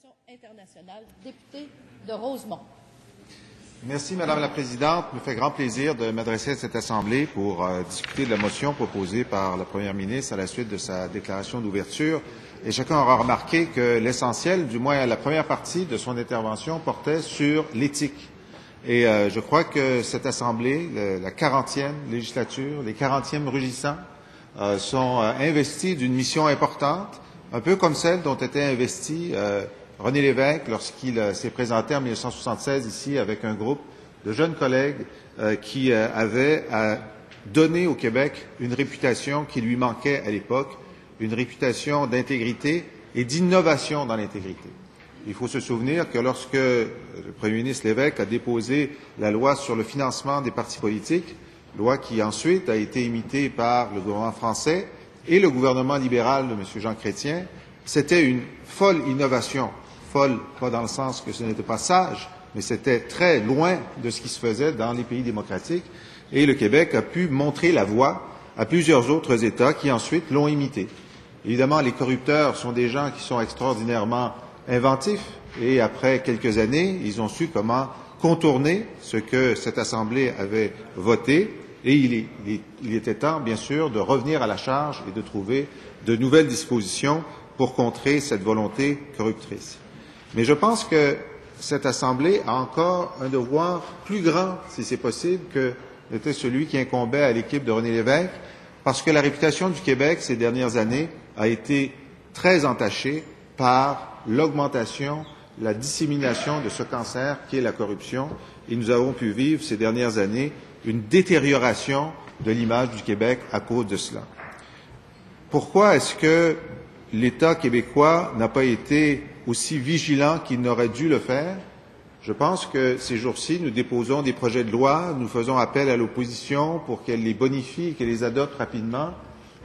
relations internationales, député de Rosemont. Merci, Madame la Présidente. Il me fait grand plaisir de m'adresser à cette Assemblée pour discuter de la motion proposée par la Première ministre à la suite de sa déclaration d'ouverture. Et chacun aura remarqué que l'essentiel, du moins la première partie de son intervention, portait sur l'éthique. Et je crois que cette Assemblée, la 40e législature, les 40e rugissants, sont investis d'une mission importante, un peu comme celle dont était investi René Lévesque lorsqu'il s'est présenté en 1976 ici avec un groupe de jeunes collègues qui avaient donné au Québec une réputation qui lui manquait à l'époque, une réputation d'intégrité et d'innovation dans l'intégrité. Il faut se souvenir que lorsque le Premier ministre Lévesque a déposé la loi sur le financement des partis politiques, loi qui ensuite a été imitée par le gouvernement français et le gouvernement libéral de M. Jean Chrétien, c'était une folle innovation. Folle, pas dans le sens que ce n'était pas sage, mais c'était très loin de ce qui se faisait dans les pays démocratiques. Et le Québec a pu montrer la voie à plusieurs autres États qui ensuite l'ont imité. Évidemment, les corrupteurs sont des gens qui sont extraordinairement inventifs et après quelques années, ils ont su comment contourner ce que cette Assemblée avait voté et il était temps, bien sûr, de revenir à la charge et de trouver de nouvelles dispositions pour contrer cette volonté corruptrice. Mais je pense que cette Assemblée a encore un devoir plus grand, si c'est possible, que n'était celui qui incombait à l'équipe de René Lévesque, parce que la réputation du Québec ces dernières années a été très entachée par l'augmentation, la dissémination de ce cancer qui est la corruption, et nous avons pu vivre ces dernières années une détérioration de l'image du Québec à cause de cela. Pourquoi est-ce que l'État québécois n'a pas été aussi vigilant qu'il n'aurait dû le faire? Je pense que ces jours-ci, nous déposons des projets de loi, nous faisons appel à l'opposition pour qu'elle les bonifie et qu'elle les adopte rapidement.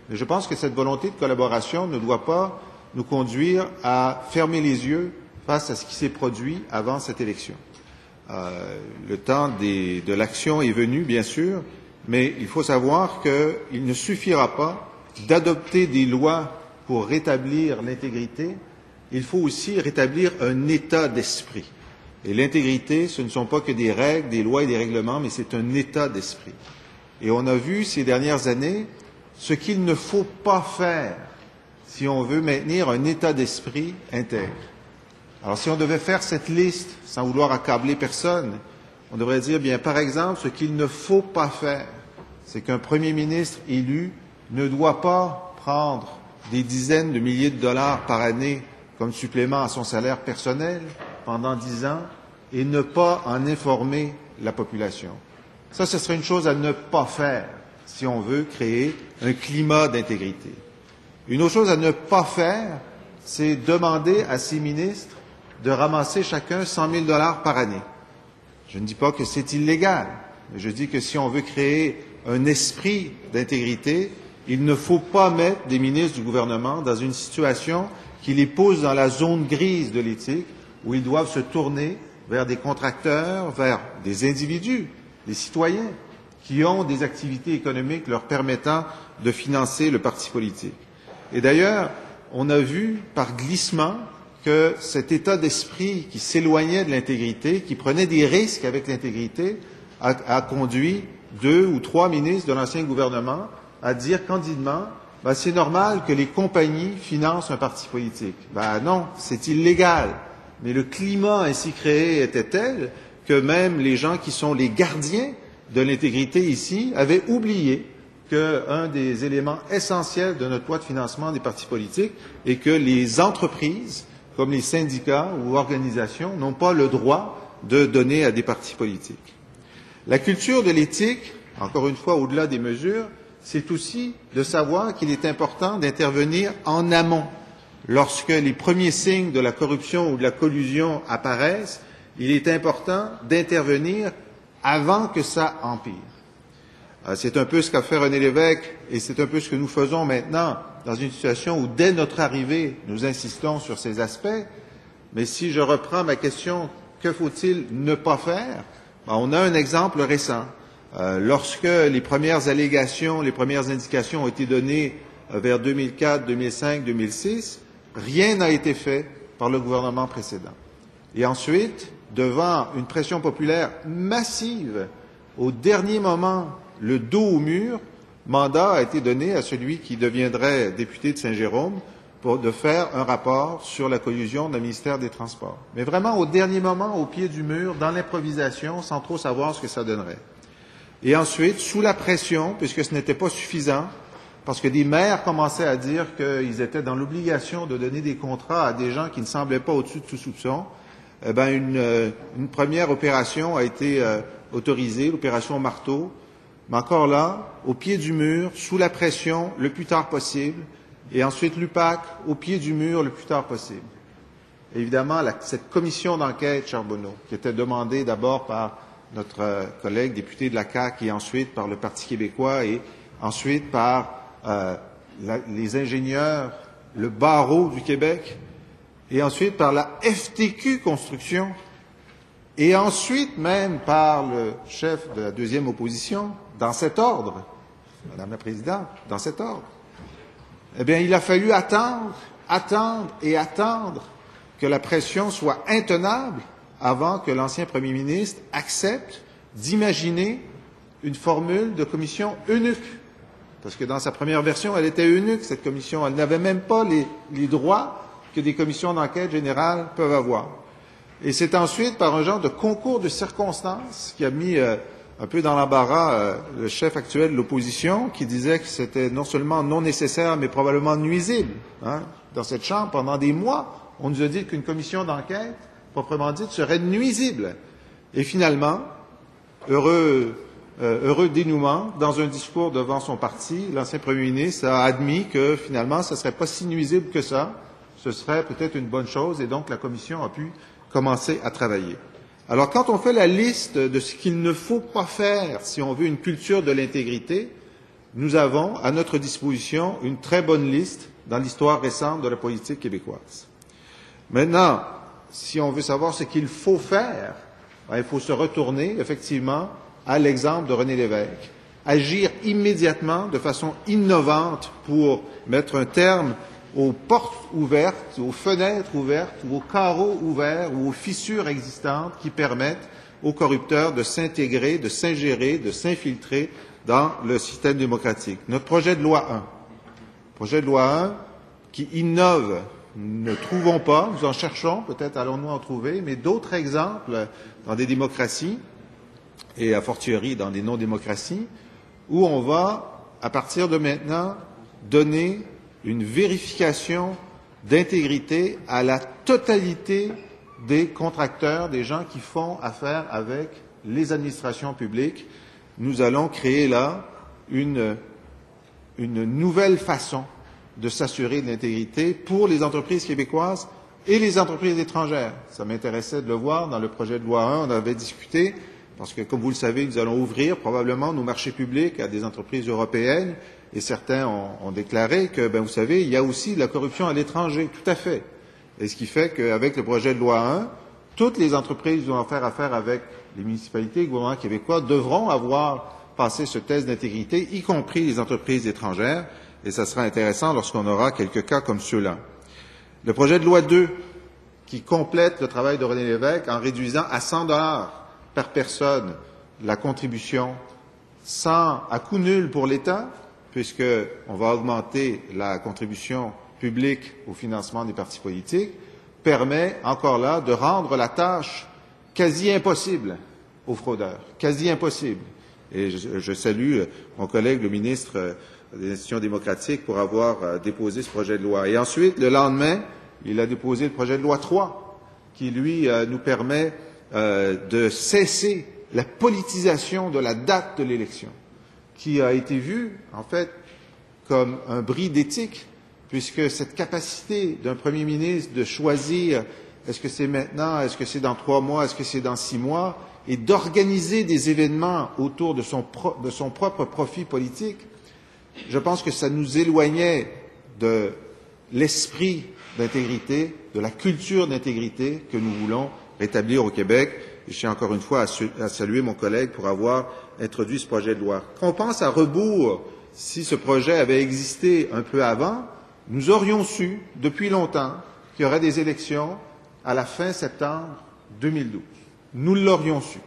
Mais je pense que cette volonté de collaboration ne doit pas nous conduire à fermer les yeux face à ce qui s'est produit avant cette élection. Le temps de l'action est venu, bien sûr, mais il faut savoir qu'il ne suffira pas d'adopter des lois pour rétablir l'intégrité. Il faut aussi rétablir un état d'esprit. Et l'intégrité, ce ne sont pas que des règles, des lois et des règlements, mais c'est un état d'esprit. Et on a vu ces dernières années ce qu'il ne faut pas faire si on veut maintenir un état d'esprit intègre. Alors, si on devait faire cette liste, sans vouloir accabler personne, on devrait dire, bien, par exemple, ce qu'il ne faut pas faire, c'est qu'un premier ministre élu ne doit pas prendre des dizaines de milliers de dollars par année comme supplément à son salaire personnel pendant 10 ans et ne pas en informer la population. Ça, ce serait une chose à ne pas faire si on veut créer un climat d'intégrité. Une autre chose à ne pas faire, c'est demander à ces ministres de ramasser chacun 100 000 dollars par année. Je ne dis pas que c'est illégal, mais je dis que si on veut créer un esprit d'intégrité, il ne faut pas mettre des ministres du gouvernement dans une situation qui les pose dans la zone grise de l'éthique, où ils doivent se tourner vers des contracteurs, vers des individus, des citoyens, qui ont des activités économiques leur permettant de financer le parti politique. Et d'ailleurs, on a vu par glissement que cet état d'esprit qui s'éloignait de l'intégrité, qui prenait des risques avec l'intégrité, a conduit 2 ou 3 ministres de l'ancien gouvernement à dire candidement « c'est normal que les compagnies financent un parti politique. » Non, c'est illégal. Mais le climat ainsi créé était tel que même les gens qui sont les gardiens de l'intégrité ici avaient oublié qu'un des éléments essentiels de notre loi de financement des partis politiques est que les entreprises, comme les syndicats ou organisations, n'ont pas le droit de donner à des partis politiques. La culture de l'éthique, encore une fois, au-delà des mesures, c'est aussi de savoir qu'il est important d'intervenir en amont. Lorsque les premiers signes de la corruption ou de la collusion apparaissent, il est important d'intervenir avant que ça empire. C'est un peu ce qu'a fait René Lévesque et c'est un peu ce que nous faisons maintenant dans une situation où, dès notre arrivée, nous insistons sur ces aspects. Mais si je reprends ma question, que faut-il ne pas faire? On a un exemple récent. Lorsque les premières allégations, les premières indications ont été données vers 2004, 2005, 2006, rien n'a été fait par le gouvernement précédent. Et ensuite, devant une pression populaire massive, au dernier moment, le dos au mur, mandat a été donné à celui qui deviendrait député de Saint-Jérôme de faire un rapport sur la collusion d'un ministère des Transports. Mais vraiment au dernier moment, au pied du mur, dans l'improvisation, sans trop savoir ce que ça donnerait. Et ensuite, sous la pression, puisque ce n'était pas suffisant, parce que des maires commençaient à dire qu'ils étaient dans l'obligation de donner des contrats à des gens qui ne semblaient pas au-dessus de tout soupçon, une première opération a été autorisée, l'opération Marteau, mais encore là, au pied du mur, sous la pression, le plus tard possible, et ensuite l'UPAC, au pied du mur, le plus tard possible. Et évidemment, cette commission d'enquête Charbonneau, qui était demandée d'abord par notre collègue député de la CAQ et ensuite par le Parti québécois et ensuite par les ingénieurs, le barreau du Québec, et ensuite par la FTQ Construction, et ensuite même par le chef de la deuxième opposition, dans cet ordre, Madame la Présidente, dans cet ordre. Eh bien, il a fallu attendre que la pression soit intenable avant que l'ancien premier ministre accepte d'imaginer une formule de commission eunuque. Parce que dans sa première version, elle était eunuque, cette commission. Elle n'avait même pas les droits que des commissions d'enquête générales peuvent avoir. Et c'est ensuite par un genre de concours de circonstances qui a mis un peu dans l'embarras le chef actuel de l'opposition, qui disait que c'était non seulement non nécessaire, mais probablement nuisible. Dans cette Chambre, pendant des mois, on nous a dit qu'une commission d'enquête, proprement dite, serait nuisible. Et finalement, heureux dénouement, dans un discours devant son parti, l'ancien premier ministre a admis que finalement, ce ne serait pas si nuisible que ça, ce serait peut-être une bonne chose, et donc la commission a pu commencer à travailler. Alors, quand on fait la liste de ce qu'il ne faut pas faire si on veut une culture de l'intégrité, nous avons à notre disposition une très bonne liste dans l'histoire récente de la politique québécoise. Maintenant, si on veut savoir ce qu'il faut faire, il faut se retourner effectivement à l'exemple de René Lévesque, agir immédiatement de façon innovante pour mettre un terme aux portes ouvertes, aux fenêtres ouvertes, ou aux carreaux ouverts, ou aux fissures existantes qui permettent aux corrupteurs de s'intégrer, de s'ingérer, de s'infiltrer dans le système démocratique. Notre projet de loi 1 qui innove, nous ne trouvons pas, nous en cherchons, peut-être allons-nous en trouver, mais d'autres exemples dans des démocraties, et a fortiori dans des non-démocraties, où on va, à partir de maintenant, donner une vérification d'intégrité à la totalité des contracteurs, des gens qui font affaire avec les administrations publiques. Nous allons créer là une nouvelle façon de s'assurer de l'intégrité pour les entreprises québécoises et les entreprises étrangères. Ça m'intéressait de le voir dans le projet de loi 1, on avait discuté, parce que, comme vous le savez, nous allons ouvrir probablement nos marchés publics à des entreprises européennes, et certains ont déclaré que, vous savez, il y a aussi de la corruption à l'étranger, tout à fait. Et ce qui fait qu'avec le projet de loi 1, toutes les entreprises qui vont faire affaire avec les municipalités et le gouvernement québécois devront avoir passé ce test d'intégrité, y compris les entreprises étrangères, et ça sera intéressant lorsqu'on aura quelques cas comme ceux-là. Le projet de loi 2, qui complète le travail de René Lévesque en réduisant à 100 $ par personne la contribution, à coût nul pour l'État, puisqu'on va augmenter la contribution publique au financement des partis politiques, permet encore là de rendre la tâche quasi impossible aux fraudeurs, quasi impossible. Et je salue mon collègue, le ministre des institutions démocratiques, pour avoir déposé ce projet de loi. Et ensuite, le lendemain, il a déposé le projet de loi 3, qui, lui, nous permet de cesser la politisation de la date de l'élection, qui a été vue, en fait, comme un bris d'éthique, puisque cette capacité d'un premier ministre de choisir est-ce que c'est maintenant, est-ce que c'est dans 3 mois, est-ce que c'est dans 6 mois, et d'organiser des événements autour de son propre profit politique, je pense que ça nous éloignait de l'esprit d'intégrité, de la culture d'intégrité que nous voulons rétablir au Québec. Et je tiens encore une fois à saluer mon collègue pour avoir introduit ce projet de loi. Quand on pense à rebours, si ce projet avait existé un peu avant, nous aurions su, depuis longtemps, qu'il y aurait des élections à la fin septembre 2012. Nous l'aurions su.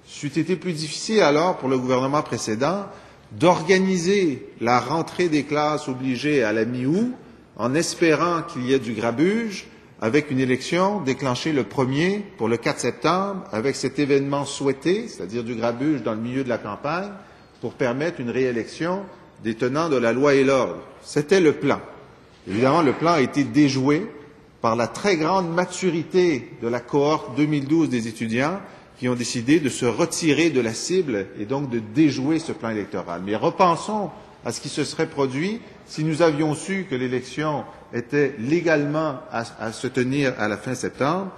C'eût été plus difficile alors pour le gouvernement précédent d'organiser la rentrée des classes obligées à la mi-août en espérant qu'il y ait du grabuge avec une élection déclenchée le 1er pour le 4 septembre avec cet événement souhaité, c'est-à-dire du grabuge dans le milieu de la campagne pour permettre une réélection des tenants de la loi et l'ordre. C'était le plan. Évidemment, le plan a été déjoué par la très grande maturité de la cohorte 2012 des étudiants qui ont décidé de se retirer de la cible et donc de déjouer ce plan électoral. Mais repensons à ce qui se serait produit si nous avions su que l'élection était légalement à se tenir à la fin septembre.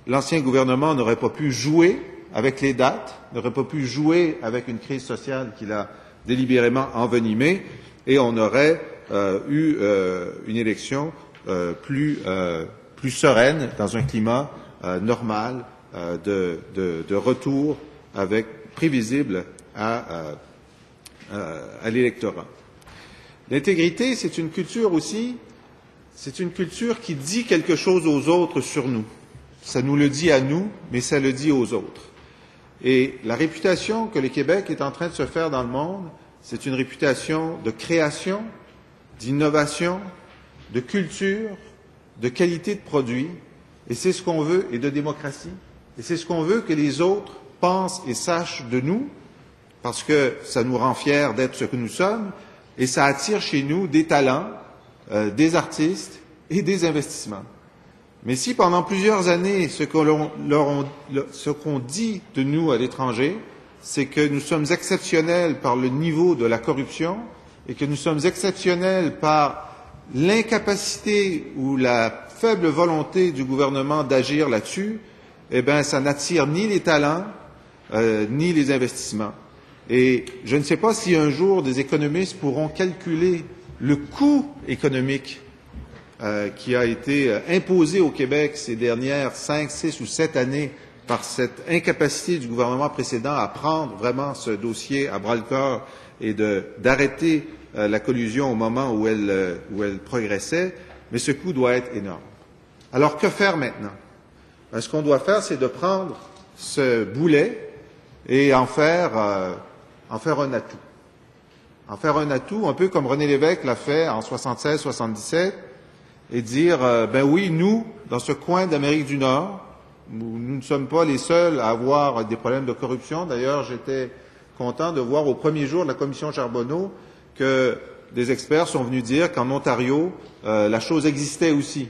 L'ancien gouvernement n'aurait pas pu jouer avec les dates, n'aurait pas pu jouer avec une crise sociale qu'il a délibérément envenimée, et on aurait eu une élection plus sereine, dans un climat normal de retour prévisible à l'électorat. L'intégrité, c'est une culture aussi, c'est une culture qui dit quelque chose aux autres sur nous. Ça nous le dit à nous, mais ça le dit aux autres. Et la réputation que le Québec est en train de se faire dans le monde, c'est une réputation de création, d'innovation, de culture, de qualité de produit, et c'est ce qu'on veut, et de démocratie. Et c'est ce qu'on veut que les autres pensent et sachent de nous, parce que ça nous rend fiers d'être ce que nous sommes, et ça attire chez nous des talents, des artistes et des investissements. Mais si pendant plusieurs années, ce qu'on dit de nous à l'étranger, c'est que nous sommes exceptionnels par le niveau de la corruption et que nous sommes exceptionnels par l'incapacité ou la faible volonté du gouvernement d'agir là-dessus, eh bien, ça n'attire ni les talents, ni les investissements. Et je ne sais pas si un jour des économistes pourront calculer le coût économique qui a été imposé au Québec ces dernières 5, 6 ou 7 années par cette incapacité du gouvernement précédent à prendre vraiment ce dossier à bras-le-corps et d'arrêter la collusion au moment où elle progressait, mais ce coût doit être énorme. Alors, que faire maintenant? Ben, ce qu'on doit faire, c'est de prendre ce boulet et en faire un atout. En faire un atout, un peu comme René Lévesque l'a fait en 76-77, et dire, ben oui, nous, dans ce coin d'Amérique du Nord, nous ne sommes pas les seuls à avoir des problèmes de corruption. D'ailleurs, j'étais content de voir au premier jour de la commission Charbonneau que des experts sont venus dire qu'en Ontario, la chose existait aussi.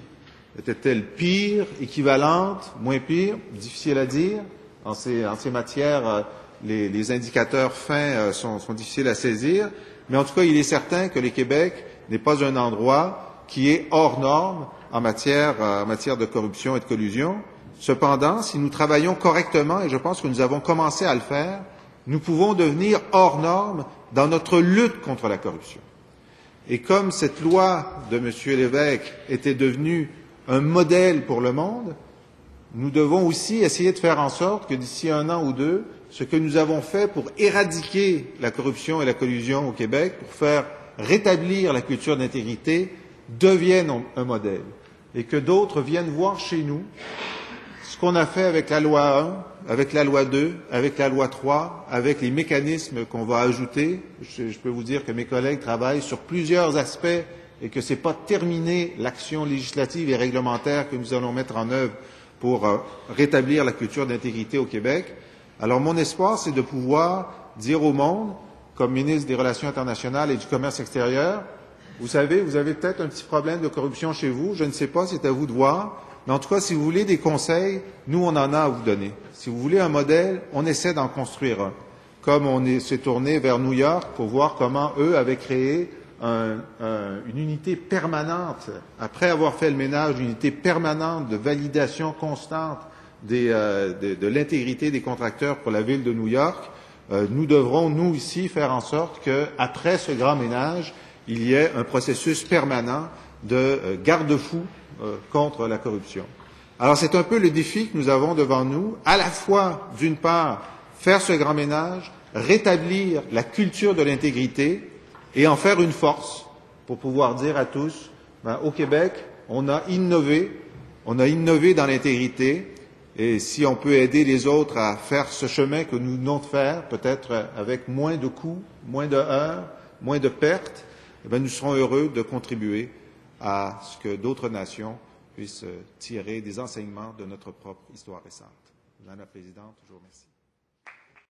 Était-elle pire, équivalente, moins pire? Difficile à dire. En ces matières, les indicateurs fins sont difficiles à saisir. Mais en tout cas, il est certain que le Québec n'est pas un endroit qui est hors norme en matière de corruption et de collusion. Cependant, si nous travaillons correctement, et je pense que nous avons commencé à le faire, nous pouvons devenir hors norme dans notre lutte contre la corruption. Et comme cette loi de M. Lévesque était devenue un modèle pour le monde, nous devons aussi essayer de faire en sorte que d'ici 1 an ou 2, ce que nous avons fait pour éradiquer la corruption et la collusion au Québec, pour faire rétablir la culture d'intégrité, devienne un modèle. Et que d'autres viennent voir chez nous ce qu'on a fait avec la loi 1, avec la loi 2, avec la loi 3, avec les mécanismes qu'on va ajouter. Je peux vous dire que mes collègues travaillent sur plusieurs aspects et que ce n'est pas terminé l'action législative et réglementaire que nous allons mettre en œuvre pour rétablir la culture d'intégrité au Québec. Alors mon espoir, c'est de pouvoir dire au monde, comme ministre des Relations internationales et du Commerce extérieur, vous savez, vous avez peut-être un petit problème de corruption chez vous, je ne sais pas, c'est à vous de voir, mais en tout cas, si vous voulez des conseils, nous, on en a à vous donner. Si vous voulez un modèle, on essaie d'en construire un. Comme on s'est tourné vers New York pour voir comment eux avaient créé une unité permanente, après avoir fait le ménage, une unité permanente de validation constante de l'intégrité des contracteurs pour la ville de New York. Nous devrons, nous, ici, faire en sorte qu'après ce grand ménage, il y ait un processus permanent de garde-fou contre la corruption. Alors, c'est un peu le défi que nous avons devant nous, à la fois, d'une part, faire ce grand ménage, rétablir la culture de l'intégrité et en faire une force pour pouvoir dire à tous, au Québec, on a innové dans l'intégrité, et si on peut aider les autres à faire ce chemin que nous venons de faire, peut-être avec moins de coûts, moins de heures, moins de pertes, eh bien, nous serons heureux de contribuer à ce que d'autres nations puissent tirer des enseignements de notre propre histoire récente. Madame la Présidente, je vous remercie.